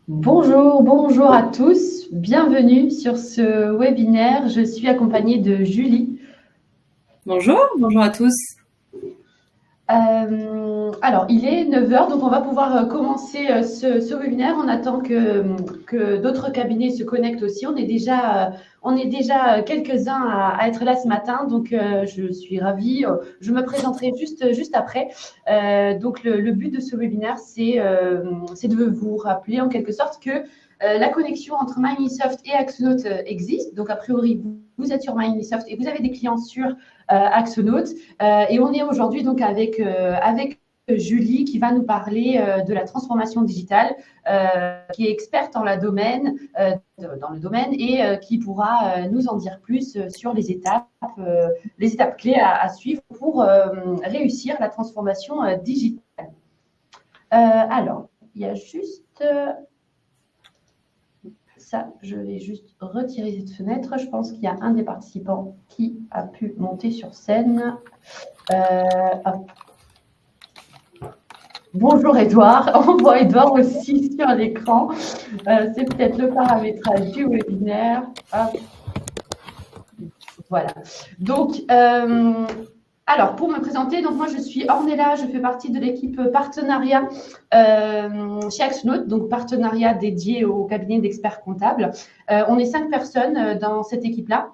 Bonjour, bonjour à tous. Bienvenue sur ce webinaire. Je suis accompagnée de Julie. Bonjour, bonjour à tous. Alors, il est 9 heures, donc on va pouvoir commencer ce webinaire. On attend que d'autres cabinets se connectent aussi. On est déjà quelques-uns à être là ce matin, donc je suis ravie. Je me présenterai juste après. Donc, le but de ce webinaire, c'est de vous rappeler en quelque sorte que la connexion entre Microsoft et Axonote existe. Donc, a priori, vous êtes sur Microsoft et vous avez des clients sur Axonote. Et on est aujourd'hui donc avec Julie qui va nous parler de la transformation digitale, qui est experte dans dans le domaine et qui pourra nous en dire plus sur les étapes clés à suivre pour réussir la transformation digitale. Alors, il y a juste ça, je vais juste retirer cette fenêtre. Je pense qu'il y a un des participants qui a pu monter sur scène. Hop. Bonjour Edouard, on voit Edouard aussi sur l'écran. C'est peut-être le paramétrage du webinaire. Hop. Voilà. Donc, alors pour me présenter, donc moi je suis Ornella, je fais partie de l'équipe partenariat chez Axonote, donc partenariat dédié au cabinet d'experts comptables. On est 5 personnes dans cette équipe-là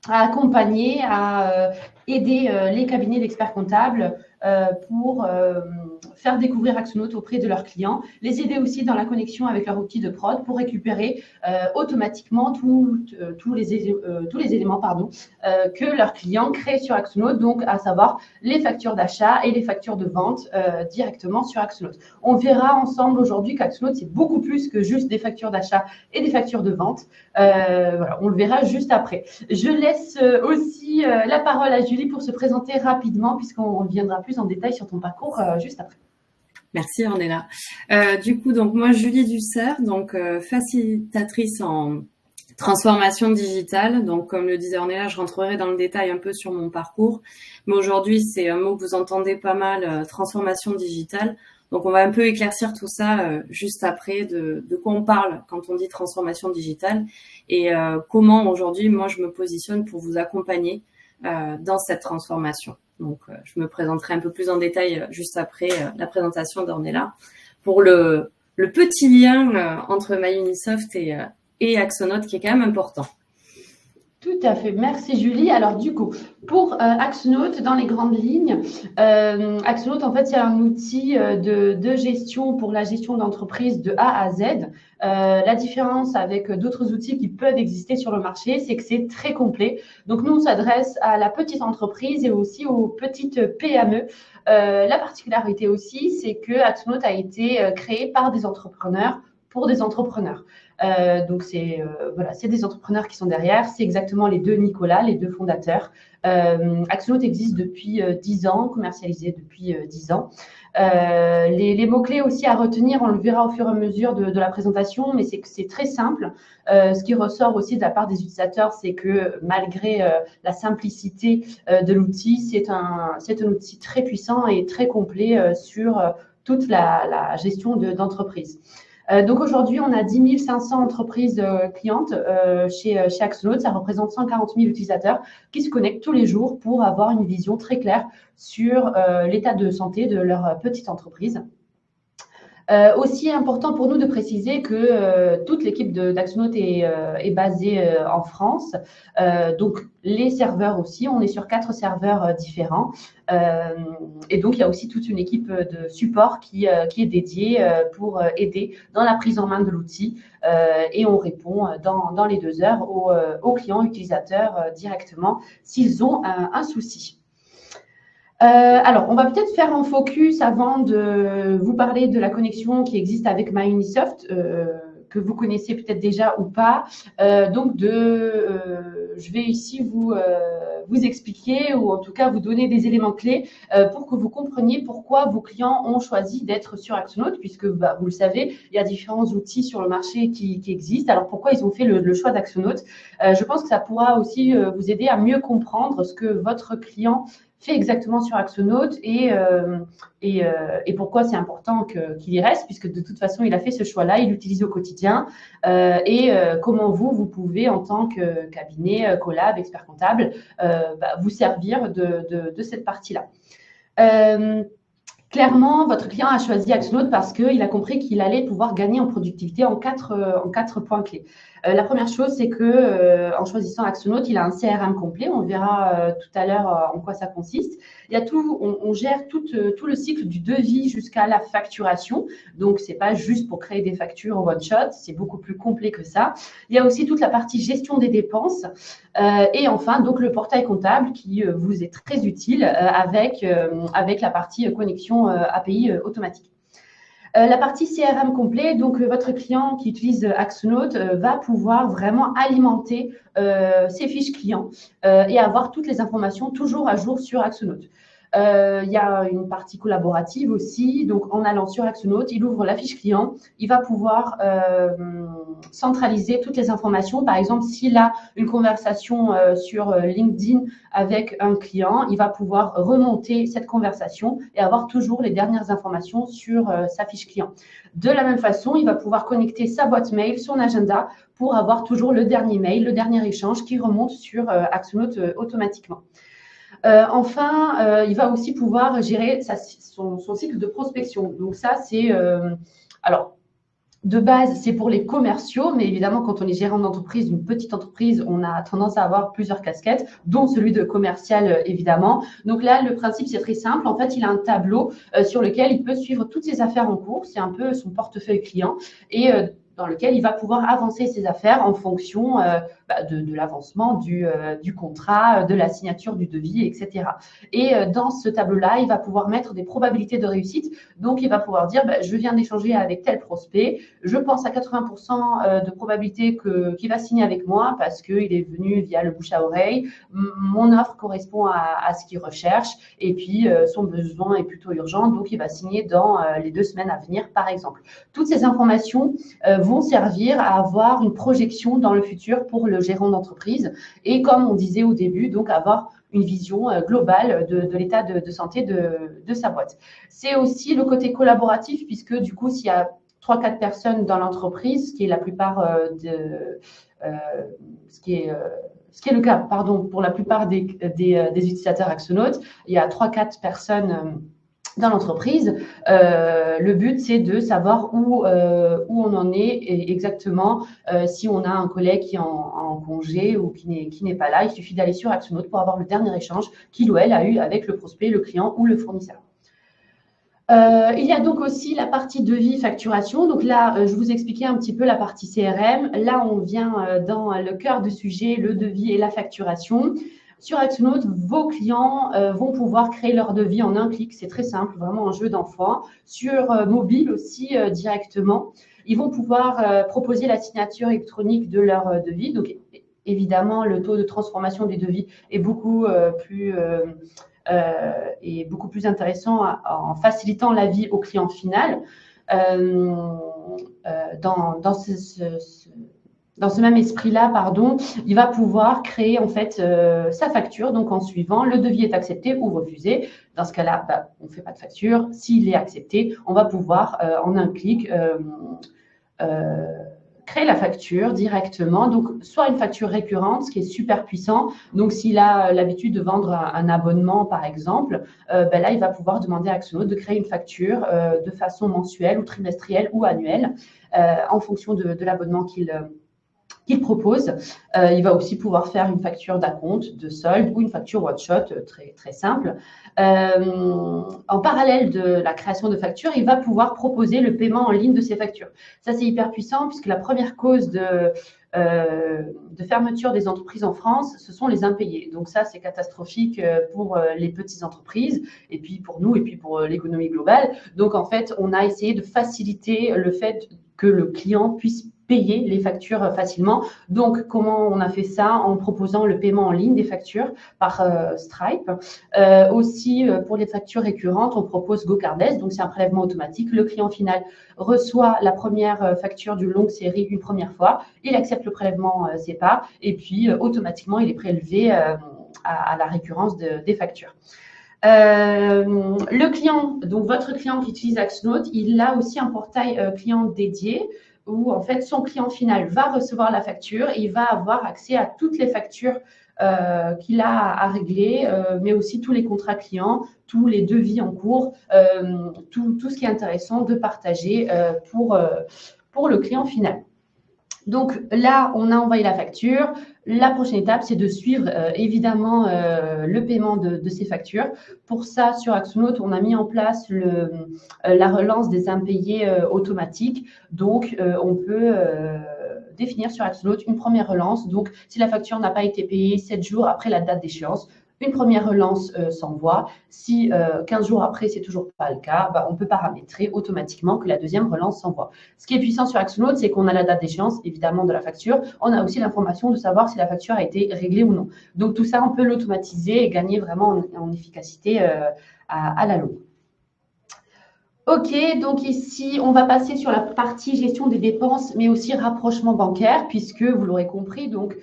à accompagner, à aider les cabinets d'experts comptables pour faire découvrir Axonote auprès de leurs clients, les aider aussi dans la connexion avec leur outil de prod pour récupérer automatiquement tous les éléments que leurs clients créent sur Axonote, donc à savoir les factures d'achat et les factures de vente directement sur Axonote. On verra ensemble aujourd'hui qu'Axonote, c'est beaucoup plus que juste des factures d'achat et des factures de vente. Voilà, on le verra juste après. Je laisse aussi la parole à Julie pour se présenter rapidement, puisqu'on reviendra plus en détail sur ton parcours juste après. Merci Ornella. Du coup, donc moi Julie Dussert, donc facilitatrice en transformation digitale. Donc comme le disait Ornella, je rentrerai dans le détail un peu sur mon parcours. Mais aujourd'hui, c'est un mot que vous entendez pas mal, transformation digitale. Donc on va un peu éclaircir tout ça juste après de quoi on parle quand on dit transformation digitale et comment aujourd'hui moi je me positionne pour vous accompagner dans cette transformation. Donc, je me présenterai un peu plus en détail juste après la présentation d'Ornella pour le petit lien entre MyUnisoft et Axonote qui est quand même important. Tout à fait, merci Julie. Alors du coup, pour Axonote, dans les grandes lignes, Axonote, en fait, c'est un outil de gestion pour la gestion d'entreprise de A à Z. La différence avec d'autres outils qui peuvent exister sur le marché, c'est que c'est très complet. Donc nous, on s'adresse à la petite entreprise et aussi aux petites PME. La particularité aussi, c'est que Axonote a été créé par des entrepreneurs pour des entrepreneurs. Donc, voilà, c'est des entrepreneurs qui sont derrière. C'est exactement les deux Nicolas, les deux fondateurs. Axonote existe depuis 10 ans, commercialisé depuis 10 ans. Les mots-clés aussi à retenir, on le verra au fur et à mesure de la présentation, mais c'est très simple. Ce qui ressort aussi de la part des utilisateurs, c'est que malgré la simplicité de l'outil, c'est un outil très puissant et très complet sur toute la gestion d'entreprise. Donc aujourd'hui, on a 10 500 entreprises clientes chez Axonote. Ça représente 140 000 utilisateurs qui se connectent tous les jours pour avoir une vision très claire sur l'état de santé de leur petite entreprise. Aussi important pour nous de préciser que toute l'équipe d'Axonote est basée en France. Donc, les serveurs aussi, on est sur 4 serveurs différents. Et donc, il y a aussi toute une équipe de support qui est dédiée pour aider dans la prise en main de l'outil. Et on répond dans les 2 heures aux clients utilisateurs directement s'ils ont un souci. Alors, on va peut-être faire un focus avant de vous parler de la connexion qui existe avec MyUnisoft, que vous connaissez peut-être déjà ou pas. Je vais ici vous expliquer ou en tout cas vous donner des éléments clés pour que vous compreniez pourquoi vos clients ont choisi d'être sur Axonote, puisque vous le savez, il y a différents outils sur le marché qui existent. Alors, pourquoi ils ont fait le choix d'Axonote? Je pense que ça pourra aussi vous aider à mieux comprendre ce que votre client fait exactement sur Axonote et pourquoi c'est important qu'il y reste, puisque de toute façon, il a fait ce choix-là, il l'utilise au quotidien. Comment vous pouvez, en tant que cabinet, collab, expert comptable, vous servir de cette partie-là. Clairement, votre client a choisi Axonote parce qu'il a compris qu'il allait pouvoir gagner en productivité en quatre points clés. La première chose, c'est que en choisissant Axonote, il a un CRM complet. On verra tout à l'heure en quoi ça consiste. Il y a on gère tout le cycle du devis jusqu'à la facturation. Donc, c'est pas juste pour créer des factures en one shot, c'est beaucoup plus complet que ça. Il y a aussi toute la partie gestion des dépenses. Et enfin, donc le portail comptable qui vous est très utile avec la partie connexion API automatique. La partie CRM complet, donc votre client qui utilise Axonote va pouvoir vraiment alimenter ses fiches clients et avoir toutes les informations toujours à jour sur Axonote. Il y a une partie collaborative aussi. Donc, en allant sur Axonote, il ouvre la fiche client. Il va pouvoir centraliser toutes les informations. Par exemple, s'il a une conversation sur LinkedIn avec un client, il va pouvoir remonter cette conversation et avoir toujours les dernières informations sur sa fiche client. De la même façon, il va pouvoir connecter sa boîte mail, son agenda pour avoir toujours le dernier mail, le dernier échange qui remonte sur Axonote automatiquement. Enfin, il va aussi pouvoir gérer son cycle de prospection. Donc ça, c'est… alors, de base, c'est pour les commerciaux, mais évidemment, quand on est gérant d'entreprise, une petite entreprise, on a tendance à avoir plusieurs casquettes, dont celui de commercial, évidemment. Donc là, le principe, c'est très simple. En fait, il a un tableau sur lequel il peut suivre toutes ses affaires en cours. C'est un peu son portefeuille client et dans lequel il va pouvoir avancer ses affaires en fonction de l'avancement du contrat, de la signature du devis, etc. Et dans ce tableau-là, il va pouvoir mettre des probabilités de réussite. Donc, il va pouvoir dire, je viens d'échanger avec tel prospect, je pense à 80% de probabilité qu'il va signer avec moi parce qu'il est venu via le bouche à oreille. Mon offre correspond à ce qu'il recherche et puis son besoin est plutôt urgent, donc il va signer dans les 2 semaines à venir, par exemple. Toutes ces informations vont servir à avoir une projection dans le futur pour le gérant d'entreprise et, comme on disait au début, donc avoir une vision globale de l'état de santé de sa boîte. C'est aussi le côté collaboratif puisque du coup, s'il y a 3-4 personnes dans l'entreprise, ce qui est la plupart ce qui est le cas, pardon, pour la plupart des utilisateurs Axonote, il y a 3-4 personnes dans l'entreprise. Le but, c'est de savoir où on en est exactement. Si on a un collègue qui est en congé ou qui n'est pas là, il suffit d'aller sur Axonote pour avoir le dernier échange qu'il ou elle a eu avec le prospect, le client ou le fournisseur. Il y a donc aussi la partie devis facturation. Donc là, je vous expliquais un petit peu la partie CRM. Là, on vient dans le cœur du sujet, le devis et la facturation. Sur Axonote, vos clients vont pouvoir créer leur devis en un clic. C'est très simple, vraiment un jeu d'enfant. Sur mobile aussi, directement. Ils vont pouvoir proposer la signature électronique de leur devis. Donc, évidemment, le taux de transformation des devis est beaucoup plus intéressant en facilitant la vie au client final. Dans ce même esprit-là, il va pouvoir créer en fait sa facture. Donc, en suivant, le devis est accepté ou refusé. Dans ce cas-là, on ne fait pas de facture. S'il est accepté, on va pouvoir en un clic créer la facture directement. Donc, soit une facture récurrente, ce qui est super puissant. Donc, s'il a l'habitude de vendre un abonnement, par exemple, là, il va pouvoir demander à Axonote de créer une facture de façon mensuelle ou trimestrielle ou annuelle en fonction de l'abonnement qu'il propose. Il va aussi pouvoir faire une facture d'acompte, de solde ou une facture one-shot très, très simple. En parallèle de la création de factures, il va pouvoir proposer le paiement en ligne de ces factures. Ça, c'est hyper puissant puisque la première cause de fermeture des entreprises en France, ce sont les impayés. Donc ça, c'est catastrophique pour les petites entreprises et puis pour nous et puis pour l'économie globale. Donc, en fait, on a essayé de faciliter le fait que le client puisse payer les factures facilement. Donc, comment on a fait ça? En proposant le paiement en ligne des factures par Stripe. Aussi, pour les factures récurrentes, on propose GoCardless. Donc, c'est un prélèvement automatique. Le client final reçoit la première facture d'une longue série une première fois. Il accepte le prélèvement SEPA et puis automatiquement, il est prélevé à la récurrence des factures. Le client, donc votre client qui utilise Axnote, il a aussi un portail client dédié où en fait son client final va recevoir la facture et il va avoir accès à toutes les factures qu'il a à régler, mais aussi tous les contrats clients, tous les devis en cours, tout ce qui est intéressant de partager pour le client final. Donc là, on a envoyé la facture. La prochaine étape, c'est de suivre évidemment le paiement de ces factures. Pour ça, sur Axnote, on a mis en place la relance des impayés automatiques. Donc, on peut définir sur Axnote une première relance. Donc, si la facture n'a pas été payée 7 jours après la date d'échéance, une première relance s'envoie. Si 15 jours après, c'est toujours pas le cas, on peut paramétrer automatiquement que la deuxième relance s'envoie. Ce qui est puissant sur Axnote, c'est qu'on a la date d'échéance, évidemment, de la facture. On a aussi l'information de savoir si la facture a été réglée ou non. Donc, tout ça, on peut l'automatiser et gagner vraiment en efficacité à la longue. Ok, donc ici, on va passer sur la partie gestion des dépenses, mais aussi rapprochement bancaire, puisque vous l'aurez compris, donc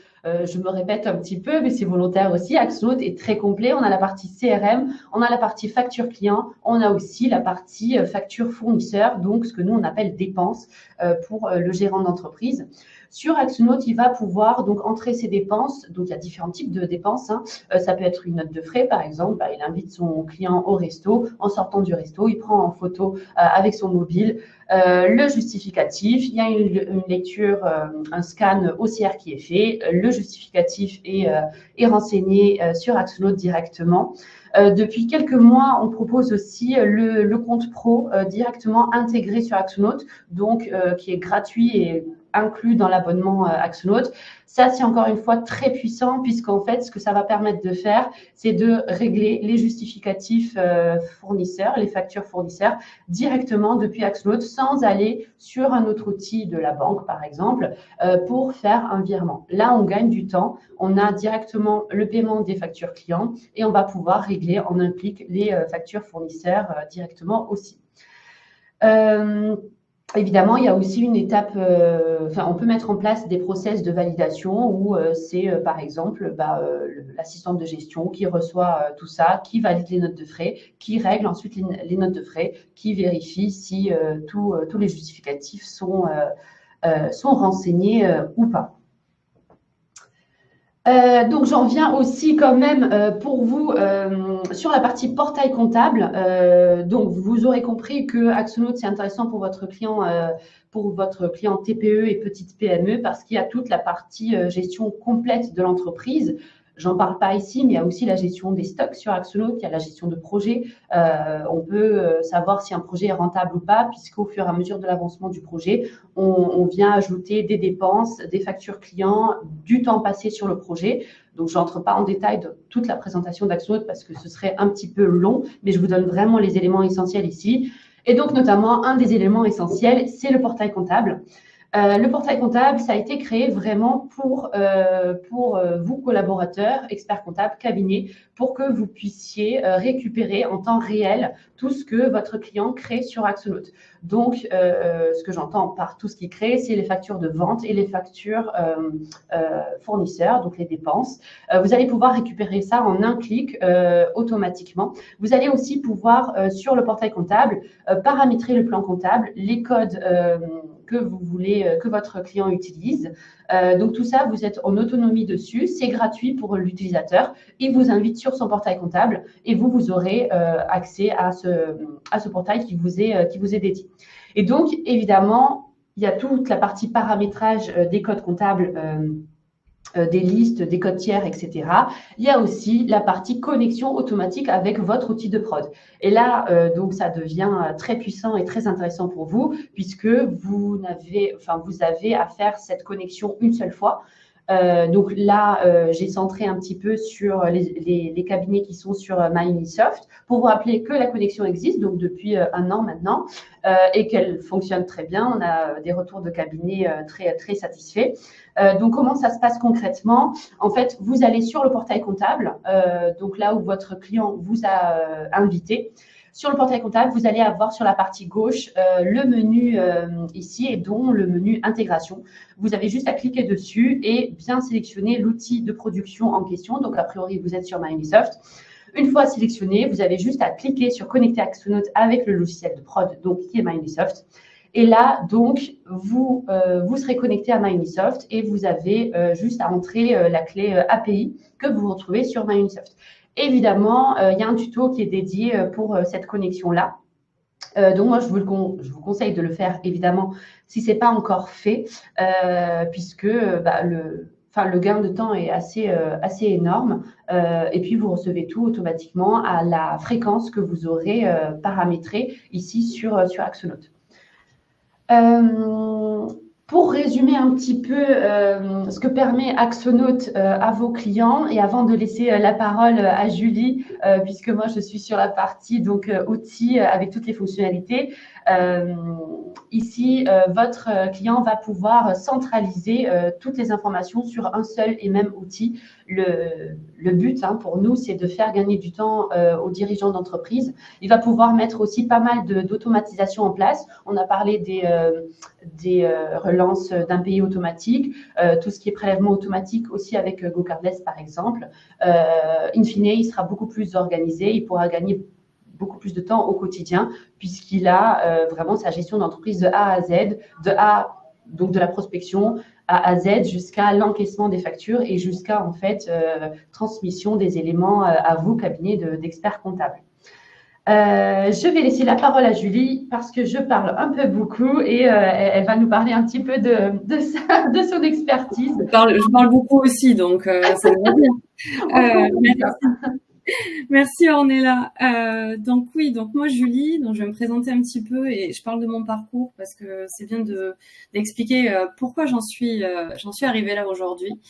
je me répète un petit peu, mais c'est volontaire aussi. Axnote est très complet. On a la partie CRM, on a la partie facture client, on a aussi la partie facture fournisseur, donc ce que nous on appelle dépenses pour le gérant d'entreprise. Sur Axnote, il va pouvoir donc entrer ses dépenses. Donc, il y a différents types de dépenses. Ça peut être une note de frais, par exemple. Il invite son client au resto. En sortant du resto, il prend en photo avec son mobile le justificatif. Il y a une lecture, un scan OCR qui est fait. Le justificatif est renseigné sur Axnote directement. Depuis quelques mois, on propose aussi le compte pro directement intégré sur Axnote, donc qui est gratuit et inclus dans l'abonnement Axnote. Ça, c'est encore une fois très puissant puisqu'en fait, ce que ça va permettre de faire, c'est de régler les justificatifs fournisseurs, les factures fournisseurs directement depuis Axnote sans aller sur un autre outil de la banque, par exemple, pour faire un virement. Là, on gagne du temps. On a directement le paiement des factures clients et on va pouvoir régler en un clic les factures fournisseurs directement aussi. Évidemment, il y a aussi une étape, on peut mettre en place des process de validation où c'est par exemple l'assistante de gestion qui reçoit tout ça, qui valide les notes de frais, qui règle ensuite les notes de frais, qui vérifie si tous les justificatifs sont renseignés ou pas. Donc, j'en viens aussi quand même pour vous sur la partie portail comptable. Donc, vous aurez compris que Axnote, c'est intéressant pour votre client TPE et petite PME parce qu'il y a toute la partie gestion complète de l'entreprise. J'en parle pas ici, mais il y a aussi la gestion des stocks sur Axnote, il y a la gestion de projet. On peut savoir si un projet est rentable ou pas, puisqu'au fur et à mesure de l'avancement du projet, on vient ajouter des dépenses, des factures clients, du temps passé sur le projet. Donc, je n'entre pas en détail de toute la présentation d'Axnote parce que ce serait un petit peu long, mais je vous donne vraiment les éléments essentiels ici. Et donc, notamment, un des éléments essentiels, c'est le portail comptable. Le portail comptable, ça a été créé vraiment pour vous, collaborateurs, experts comptables, cabinets, pour que vous puissiez récupérer en temps réel tout ce que votre client crée sur Axnote. Donc, ce que j'entends par tout ce qu'il crée, c'est les factures de vente et les factures fournisseurs, donc les dépenses. Vous allez pouvoir récupérer ça en un clic automatiquement. Vous allez aussi pouvoir, sur le portail comptable, paramétrer le plan comptable, les codes que vous voulez que votre client utilise. Donc, tout ça, vous êtes en autonomie dessus. C'est gratuit pour l'utilisateur. Il vous invite sur son portail comptable et vous aurez accès à ce portail qui vous est dédié. Et donc, évidemment, il y a toute la partie paramétrage des codes comptables, des listes, des codes tiers, etc. Il y a aussi la partie connexion automatique avec votre outil de prod. Et là, donc, ça devient très puissant et très intéressant pour vous puisque vous avez à faire cette connexion une seule fois. Donc là, j'ai centré un petit peu sur les cabinets qui sont sur MyUnisoft pour vous rappeler que la connexion existe, donc depuis un an maintenant, et qu'elle fonctionne très bien. On a des retours de cabinets très, très satisfaits. Donc, comment ça se passe concrètement? En fait, vous allez sur le portail comptable, donc là où votre client vous a invité. Sur le portail comptable, vous allez avoir sur la partie gauche le menu ici et dont le menu intégration. Vous avez juste à cliquer dessus et bien sélectionner l'outil de production en question. Donc, a priori, vous êtes sur MyUnisoft. Une fois sélectionné, vous avez juste à cliquer sur connecter Axonote avec le logiciel de prod, donc qui est Microsoft. Et là, donc, vous serez connecté à Microsoft et vous avez juste à entrer la clé API que vous retrouvez sur Microsoft. Évidemment, il y a un tuto qui est dédié pour cette connexion-là. Donc, moi, je vous conseille de le faire, évidemment, si ce n'est pas encore fait, puisque le gain de temps est assez énorme. Et puis, vous recevez tout automatiquement à la fréquence que vous aurez paramétrée ici sur Axonote. Pour résumer un petit peu ce que permet Axonote à vos clients, et avant de laisser la parole à Julie, puisque moi je suis sur la partie donc outils avec toutes les fonctionnalités, ici votre client va pouvoir centraliser toutes les informations sur un seul et même outil. Le but pour nous, c'est de faire gagner du temps aux dirigeants d'entreprise. Il va pouvoir mettre aussi pas mal d'automatisation en place. On a parlé des relances d'impayés automatiques, tout ce qui est prélèvement automatique aussi avec GoCardless par exemple. In fine, il sera beaucoup plus organisé, il pourra gagner beaucoup plus de temps au quotidien puisqu'il a vraiment sa gestion d'entreprise de A à Z, donc de la prospection à Z jusqu'à l'encaissement des factures et jusqu'à en fait transmission des éléments à vous, cabinet d'experts comptables. Je vais laisser la parole à Julie parce que je parle un peu beaucoup et elle va nous parler un petit peu de son expertise. Je parle beaucoup aussi, donc ça va bien. Merci Ornella. Donc moi Julie, donc je vais me présenter un petit peu et je parle de mon parcours parce que c'est bien d'expliquer pourquoi j'en suis arrivée là aujourd'hui.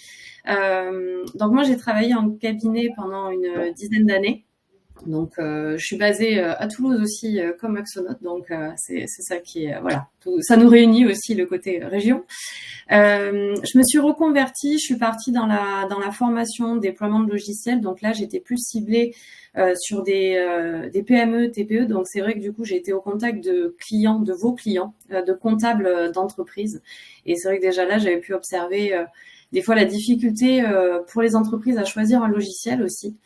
Donc moi j'ai travaillé en cabinet pendant une dizaine d'années. Donc, je suis basée à Toulouse aussi, comme Axonote. Donc, c'est ça qui est, voilà, ça nous réunit aussi le côté région. Je me suis reconvertie, je suis partie dans la formation déploiement de logiciels. Donc là, j'étais plus ciblée sur des PME, TPE. Donc c'est vrai que du coup, j'ai été au contact de clients, de vos clients, de comptables d'entreprise. Et c'est vrai que déjà là, j'avais pu observer des fois la difficulté pour les entreprises à choisir un logiciel aussi.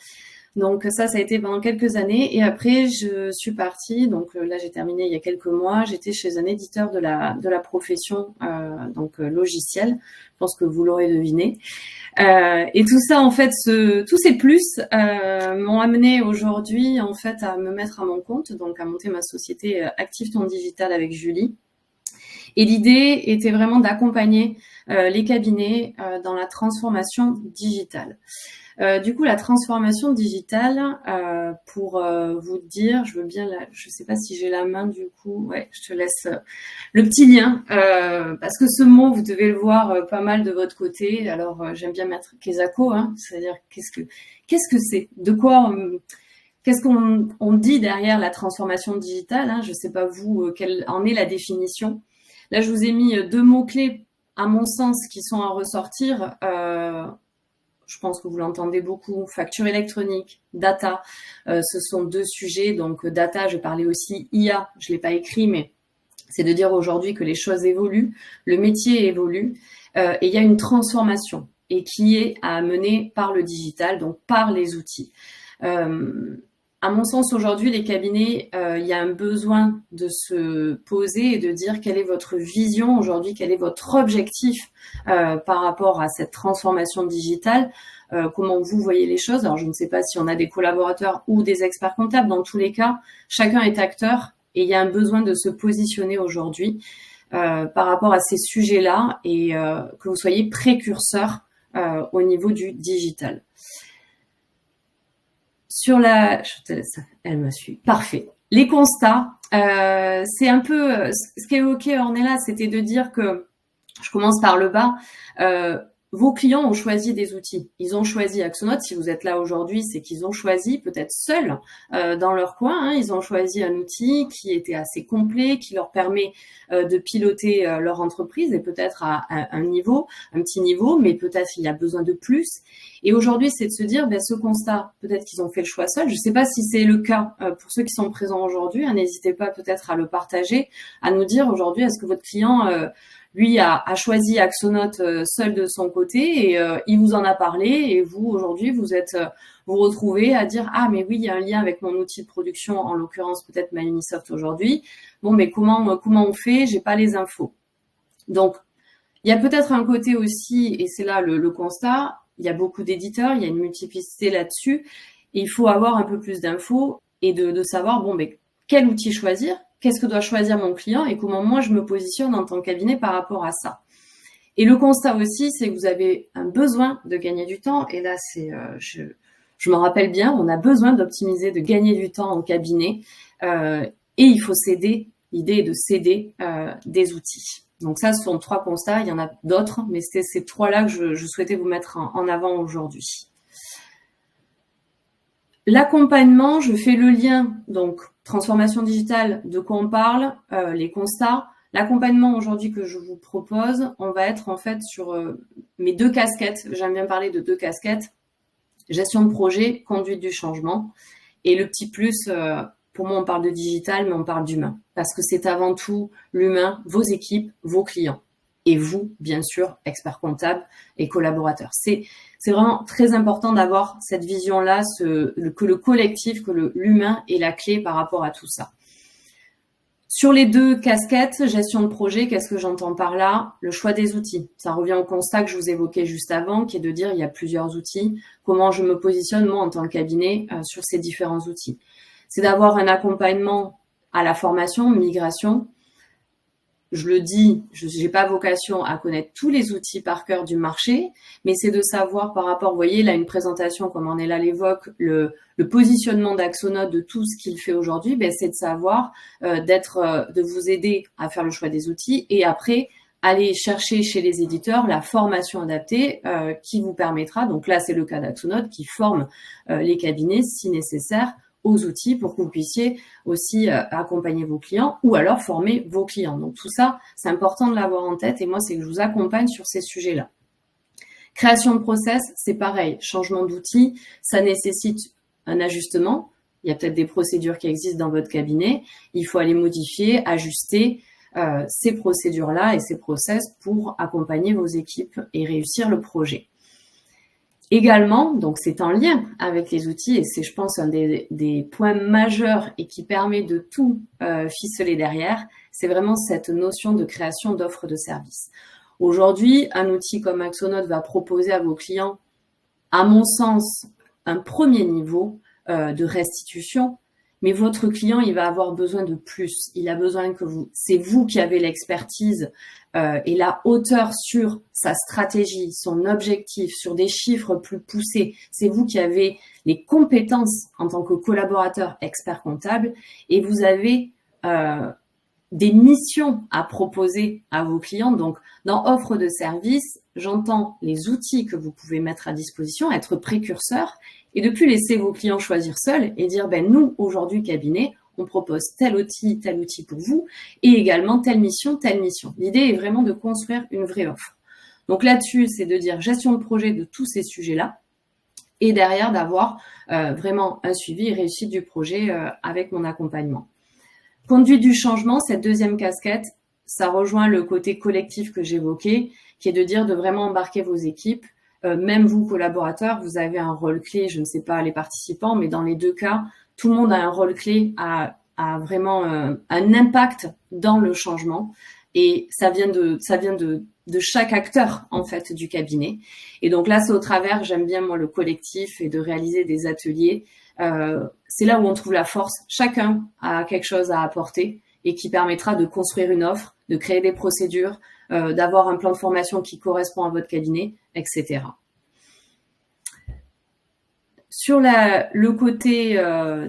Donc ça a été pendant quelques années et après je suis partie, donc là j'ai terminé il y a quelques mois, j'étais chez un éditeur de la profession logiciel, je pense que vous l'aurez deviné. Et tout ça en fait, tous ces plus m'ont amené aujourd'hui en fait à me mettre à mon compte, donc à monter ma société Active Ton Digital avec Julie. Et l'idée était vraiment d'accompagner les cabinets dans la transformation digitale. Du coup, la transformation digitale, pour vous dire, je veux bien, je sais pas si j'ai la main du coup, ouais, je te laisse le petit lien, parce que ce mot, vous devez le voir pas mal de votre côté. Alors, j'aime bien mettre Quesaco, c'est-à-dire qu'est-ce que c'est, de quoi, qu'est-ce qu'on dit derrière la transformation digitale. Je sais pas vous, quelle en est la définition. Là, je vous ai mis 2 mots-clés, à mon sens, qui sont à ressortir. Je pense que vous l'entendez beaucoup, facture électronique, data, ce sont 2 sujets. Donc data, je parlais aussi IA, je l'ai pas écrit, mais c'est de dire aujourd'hui que les choses évoluent, le métier évolue, et il y a une transformation et qui est à mener par le digital, donc par les outils. À mon sens, aujourd'hui, les cabinets, il y a un besoin de se poser et de dire quelle est votre vision aujourd'hui, quel est votre objectif par rapport à cette transformation digitale, comment vous voyez les choses. Alors, je ne sais pas si on a des collaborateurs ou des experts comptables. Dans tous les cas, chacun est acteur et il y a un besoin de se positionner aujourd'hui par rapport à ces sujets-là et que vous soyez précurseur au niveau du digital. Je te laisse, elle me suit. Parfait. Les constats, c'est un peu ce qu'évoquait Ornella, c'était de dire que, je commence par le bas, vos clients ont choisi des outils. Ils ont choisi Axonote. Si vous êtes là aujourd'hui, c'est qu'ils ont choisi, peut-être seuls, dans leur coin, ils ont choisi un outil qui était assez complet, qui leur permet de piloter leur entreprise et peut-être à un petit niveau, mais peut-être il y a besoin de plus. Et aujourd'hui, c'est de se dire, ce constat, peut-être qu'ils ont fait le choix seuls. Je ne sais pas si c'est le cas pour ceux qui sont présents aujourd'hui. N'hésitez pas peut-être à le partager, à nous dire aujourd'hui, est-ce que votre client lui a choisi Axonote seul de son côté et il vous en a parlé et vous aujourd'hui vous vous retrouvez à dire « Ah, mais oui, il y a un lien avec mon outil de production, en l'occurrence peut-être MyUnisoft aujourd'hui. Bon, mais comment on fait? J'ai pas les infos. » Donc, il y a peut-être un côté aussi, et c'est là le constat, il y a beaucoup d'éditeurs, il y a une multiplicité là-dessus, et il faut avoir un peu plus d'infos et de savoir, bon, mais quel outil choisir? Qu'est-ce que doit choisir mon client et comment moi je me positionne en tant que cabinet par rapport à ça? Et le constat aussi, c'est que vous avez un besoin de gagner du temps. Et là, je m'en rappelle bien, on a besoin d'optimiser, de gagner du temps en cabinet. Et il faut céder, l'idée est de céder des outils. Donc ça, ce sont 3 constats. Il y en a d'autres, mais c'était ces 3-là que je souhaitais vous mettre en avant aujourd'hui. L'accompagnement, je fais le lien, donc transformation digitale, de quoi on parle, les constats. L'accompagnement aujourd'hui que je vous propose, on va être en fait sur mes 2 casquettes. J'aime bien parler de 2 casquettes. Gestion de projet, conduite du changement. Et le petit plus, pour moi, on parle de digital, mais on parle d'humain. Parce que c'est avant tout l'humain, vos équipes, vos clients. Et vous, bien sûr, experts comptables et collaborateurs. C'est vraiment très important d'avoir cette vision-là, que le collectif, que l'humain est la clé par rapport à tout ça. Sur les 2 casquettes, gestion de projet, qu'est-ce que j'entends par là? Le choix des outils. Ça revient au constat que je vous évoquais juste avant, qui est de dire il y a plusieurs outils. Comment je me positionne, moi, en tant que cabinet, sur ces différents outils? C'est d'avoir un accompagnement à la formation, migration. Je le dis, je n'ai pas vocation à connaître tous les outils par cœur du marché, mais c'est de savoir par rapport, vous voyez, là, une présentation, comme Ornella l'évoque, le positionnement d'Axonote, de tout ce qu'il fait aujourd'hui, c'est de savoir, de vous aider à faire le choix des outils et après, aller chercher chez les éditeurs la formation adaptée qui vous permettra, donc là, c'est le cas d'Axonote, qui forme les cabinets, si nécessaire, aux outils pour que vous puissiez aussi accompagner vos clients ou alors former vos clients. Donc tout ça, c'est important de l'avoir en tête et moi, c'est que je vous accompagne sur ces sujets-là. Création de process, c'est pareil. Changement d'outils, ça nécessite un ajustement. Il y a peut-être des procédures qui existent dans votre cabinet. Il faut aller modifier, ajuster ces procédures-là et ces process pour accompagner vos équipes et réussir le projet. Également, donc c'est en lien avec les outils et c'est, je pense, un des points majeurs et qui permet de tout ficeler derrière, c'est vraiment cette notion de création d'offres de services. Aujourd'hui, un outil comme Axonote va proposer à vos clients, à mon sens, un premier niveau de restitution, mais votre client, il va avoir besoin de plus. Il a besoin que c'est vous qui avez l'expertise et la hauteur sur sa stratégie, son objectif, sur des chiffres plus poussés. C'est vous qui avez les compétences en tant que collaborateur expert comptable et vous avez des missions à proposer à vos clients. Donc, dans offre de service, j'entends les outils que vous pouvez mettre à disposition, être précurseur et de plus laisser vos clients choisir seuls et dire, nous, aujourd'hui, cabinet, on propose tel outil pour vous et également telle mission, telle mission. L'idée est vraiment de construire une vraie offre. Donc là-dessus, c'est de dire gestion de projet de tous ces sujets-là et derrière d'avoir vraiment un suivi et réussite du projet avec mon accompagnement. Conduite du changement, cette deuxième casquette, ça rejoint le côté collectif que j'évoquais, qui est de dire de vraiment embarquer vos équipes. Même vous, collaborateurs, vous avez un rôle clé, je ne sais pas les participants, mais dans les 2 cas, tout le monde a un rôle clé, a vraiment un impact dans le changement. Et ça vient de chaque acteur, en fait, du cabinet. Et donc là, c'est au travers, j'aime bien, moi, le collectif et de réaliser des ateliers. C'est là où on trouve la force. Chacun a quelque chose à apporter et qui permettra de construire une offre, de créer des procédures, d'avoir un plan de formation qui correspond à votre cabinet, etc. Sur le côté,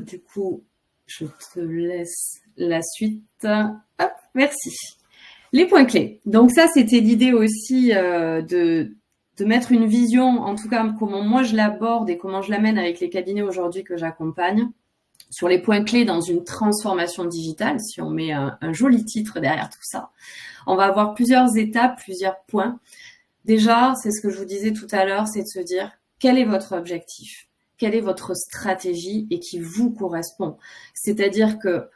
du coup, je te laisse la suite. Hop, merci. Les points clés. Donc ça, c'était l'idée aussi de mettre une vision, en tout cas comment moi je l'aborde et comment je l'amène avec les cabinets aujourd'hui que j'accompagne, sur les points clés dans une transformation digitale, si on met un joli titre derrière tout ça. On va avoir plusieurs étapes, plusieurs points. Déjà, c'est ce que je vous disais tout à l'heure, c'est de se dire quel est votre objectif, quelle est votre stratégie et qui vous correspond. C'est-à-dire que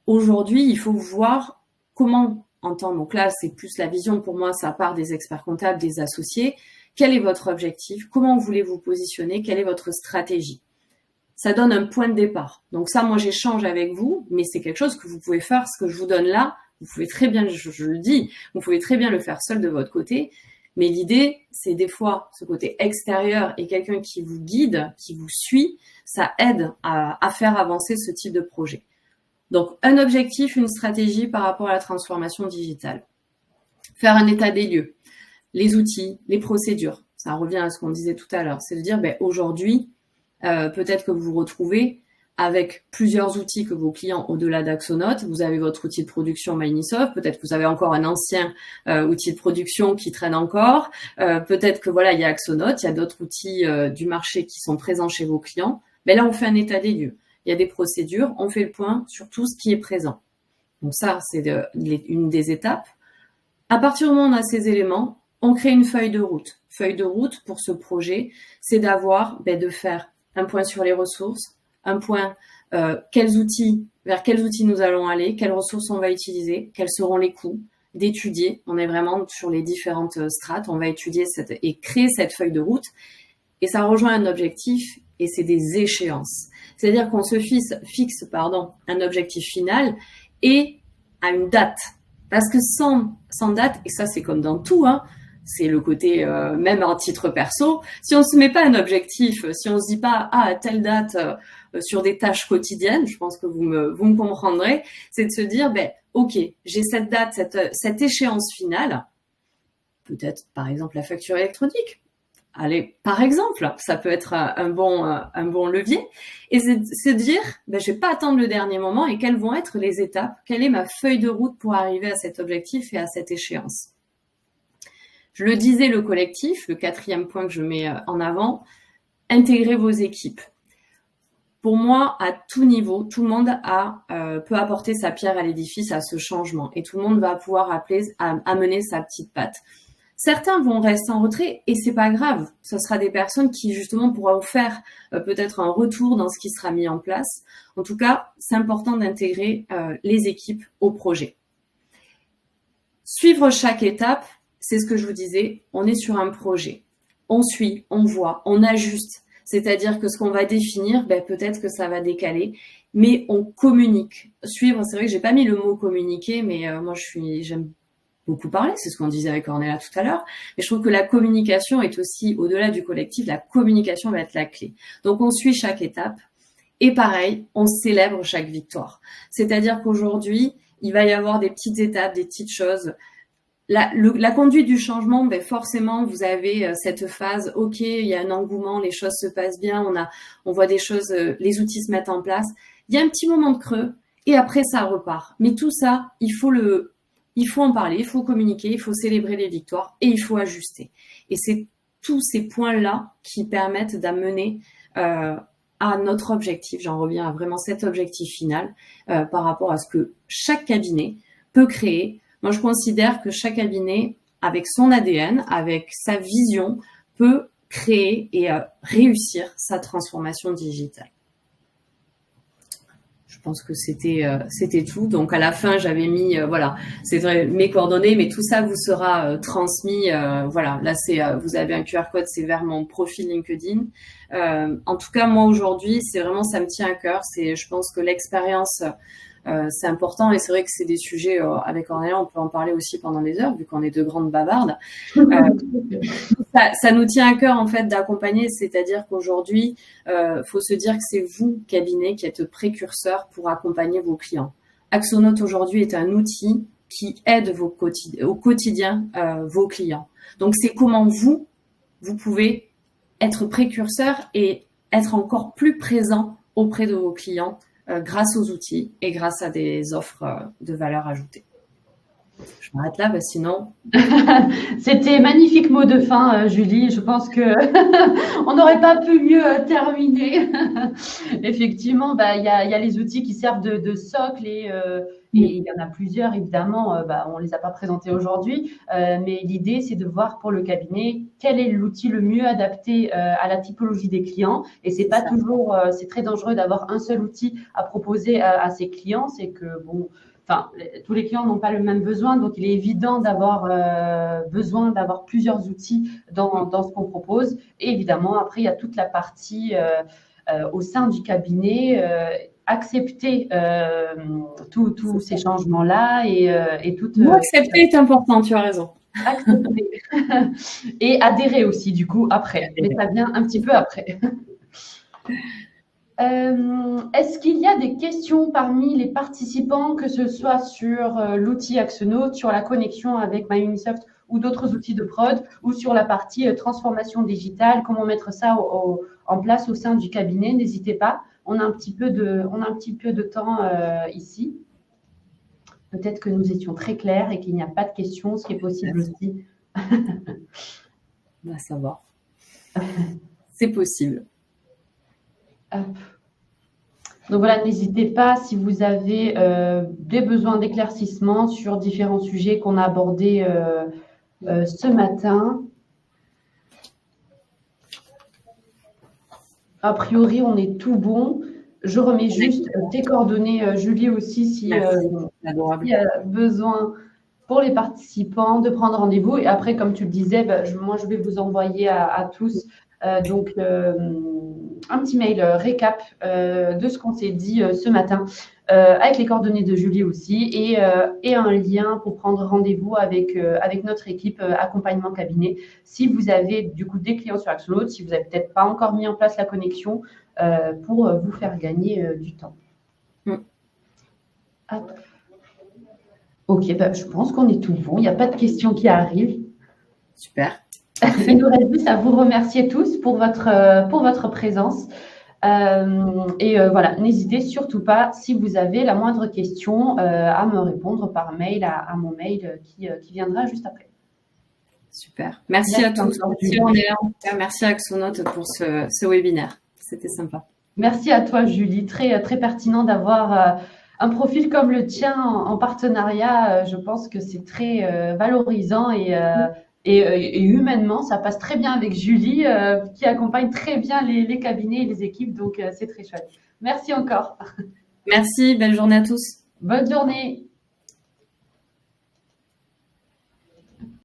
aujourd'hui, il faut voir comment entendre. Donc là, c'est plus la vision pour moi, ça part des experts comptables, des associés. quel est votre objectif, comment voulez-vous positionner, quelle est votre stratégie. Ça donne un point de départ. Donc ça, moi, j'échange avec vous, mais c'est quelque chose que vous pouvez faire. Ce que je vous donne là, vous pouvez très bien, je le dis, vous pouvez très bien le faire seul de votre côté. Mais l'idée, c'est des fois ce côté extérieur et quelqu'un qui vous guide, qui vous suit, ça aide à faire avancer ce type de projet. Donc, un objectif, une stratégie par rapport à la transformation digitale. Faire un état des lieux, les outils, les procédures. Ça revient à ce qu'on disait tout à l'heure. C'est de dire, aujourd'hui, peut-être que vous vous retrouvez avec plusieurs outils que vos clients au-delà d'Axonote. Vous avez votre outil de production Microsoft, peut-être que vous avez encore un ancien outil de production qui traîne encore, peut-être que voilà, il y a Axonote, il y a d'autres outils du marché qui sont présents chez vos clients. Mais là, on fait un état des lieux. Il y a des procédures, on fait le point sur tout ce qui est présent. Donc ça, c'est une des étapes. À partir du moment où on a ces éléments, on crée une feuille de route. Feuille de route pour ce projet, c'est d'avoir, de faire un point sur les ressources, un point vers quels outils nous allons aller, quelles ressources on va utiliser, quels seront les coûts, d'étudier. On est vraiment sur les différentes strates. On va étudier et créer cette feuille de route. Et ça rejoint un objectif et c'est des échéances. C'est-à-dire qu'on se fixe un objectif final et à une date. Parce que sans date, et ça c'est comme dans tout, c'est le côté même en titre perso, si on se met pas un objectif, si on se dit pas à telle date sur des tâches quotidiennes, je pense que vous me comprendrez, c'est de se dire ok, j'ai cette date, cette échéance finale, peut-être par exemple la facture électronique. Allez, par exemple, ça peut être un bon levier. Et c'est de dire, je vais pas attendre le dernier moment et quelles vont être les étapes, quelle est ma feuille de route pour arriver à cet objectif et à cette échéance. Je le disais, le collectif, le 4e point que je mets en avant, intégrer vos équipes. Pour moi, à tout niveau, tout le monde peut apporter sa pierre à l'édifice, à ce changement. Et tout le monde va pouvoir amener sa petite patte. Certains vont rester en retrait et c'est pas grave. Ce sera des personnes qui justement pourront faire peut-être un retour dans ce qui sera mis en place. En tout cas, c'est important d'intégrer les équipes au projet. Suivre chaque étape, c'est ce que je vous disais. On est sur un projet. On suit, on voit, on ajuste. C'est-à-dire que ce qu'on va définir, peut-être que ça va décaler, mais on communique. Suivre, c'est vrai que j'ai pas mis le mot communiquer, mais moi j'aime beaucoup parler, c'est ce qu'on disait avec Ornella tout à l'heure, mais je trouve que la communication est aussi, au-delà du collectif, la communication va être la clé. Donc on suit chaque étape, et pareil, on célèbre chaque victoire. C'est-à-dire qu'aujourd'hui, il va y avoir des petites étapes, des petites choses. La conduite du changement, forcément, vous avez cette phase, ok, il y a un engouement, les choses se passent bien, on voit des choses, les outils se mettent en place. Il y a un petit moment de creux, et après ça repart. Mais tout ça, il faut en parler, il faut communiquer, il faut célébrer les victoires et il faut ajuster. Et c'est tous ces points-là qui permettent d'amener à notre objectif. J'en reviens à vraiment cet objectif final par rapport à ce que chaque cabinet peut créer. Moi, je considère que chaque cabinet, avec son ADN, avec sa vision, peut créer et réussir sa transformation digitale. Je pense que c'était tout. Donc à la fin, j'avais mis c'est vrai, mes coordonnées, mais tout ça vous sera transmis. Là vous avez un QR code, c'est vers mon profil LinkedIn. En tout cas, moi aujourd'hui, c'est vraiment ça me tient à cœur. Je pense que l'expérience c'est important et c'est vrai que c'est des sujets avec Ornella, on peut en parler aussi pendant des heures vu qu'on est deux grandes bavardes. Ça nous tient à cœur en fait d'accompagner, c'est-à-dire qu'aujourd'hui, faut se dire que c'est vous, cabinet, qui êtes précurseur pour accompagner vos clients. Axonote aujourd'hui est un outil qui aide au quotidien vos clients. Donc c'est comment vous pouvez être précurseur et être encore plus présent auprès de vos clients grâce aux outils et grâce à des offres de valeur ajoutée. Je m'arrête là, sinon. C'était magnifique mot de fin, Julie. Je pense que on n'aurait pas pu mieux terminer. Effectivement, il y a les outils qui servent de socle et il y en a plusieurs, évidemment. On les a pas présentés aujourd'hui, mais l'idée, c'est de voir pour le cabinet quel est l'outil le mieux adapté à la typologie des clients. Et c'est pas toujours, c'est très dangereux d'avoir un seul outil à proposer à ses clients. C'est que tous les clients n'ont pas le même besoin, donc il est évident d'avoir besoin d'avoir plusieurs outils dans ce qu'on propose. Et évidemment, après, il y a toute la partie au sein du cabinet, accepter tous ces changements-là et tout. Accepter est important, tu as raison. Accepter et adhérer aussi, du coup, après. Mais ça vient un petit peu après. Est-ce qu'il y a des questions parmi les participants, que ce soit sur l'outil Axenote, sur la connexion avec MyUnisoft ou d'autres outils de prod, ou sur la partie transformation digitale, comment mettre ça en place au sein du cabinet? N'hésitez pas, on a un petit peu de temps ici. Peut-être que nous étions très clairs et qu'il n'y a pas de questions, ce qui est possible aussi. Bah, ça va. C'est possible. Hop. Donc voilà, n'hésitez pas si vous avez des besoins d'éclaircissement sur différents sujets qu'on a abordés ce matin. A priori, on est tout bon. Je remets juste tes coordonnées, Julie, aussi, s'il y a besoin pour les participants de prendre rendez-vous. Et après, comme tu le disais, moi, je vais vous envoyer à tous donc un petit mail récap de ce qu'on s'est dit ce matin avec les coordonnées de Julie aussi et un lien pour prendre rendez-vous avec notre équipe accompagnement cabinet. Si vous avez du coup des clients sur Axenote, si vous n'avez peut-être pas encore mis en place la connexion pour vous faire gagner du temps. Hop. Ok, je pense qu'on est tout bon. Il n'y a pas de questions qui arrivent. Super. Il nous reste juste à vous remercier tous pour votre présence. Voilà, n'hésitez surtout pas, si vous avez la moindre question, à me répondre par mail à mon mail qui viendra juste après. Super. Merci à tous. Merci à Axenote pour ce webinaire. C'était sympa. Merci à toi, Julie. Très, très pertinent d'avoir un profil comme le tien en partenariat. Je pense que c'est très valorisant et humainement, ça passe très bien avec Julie, qui accompagne très bien les cabinets et les équipes. Donc, c'est très chouette. Merci encore. Merci. Belle journée à tous. Bonne journée.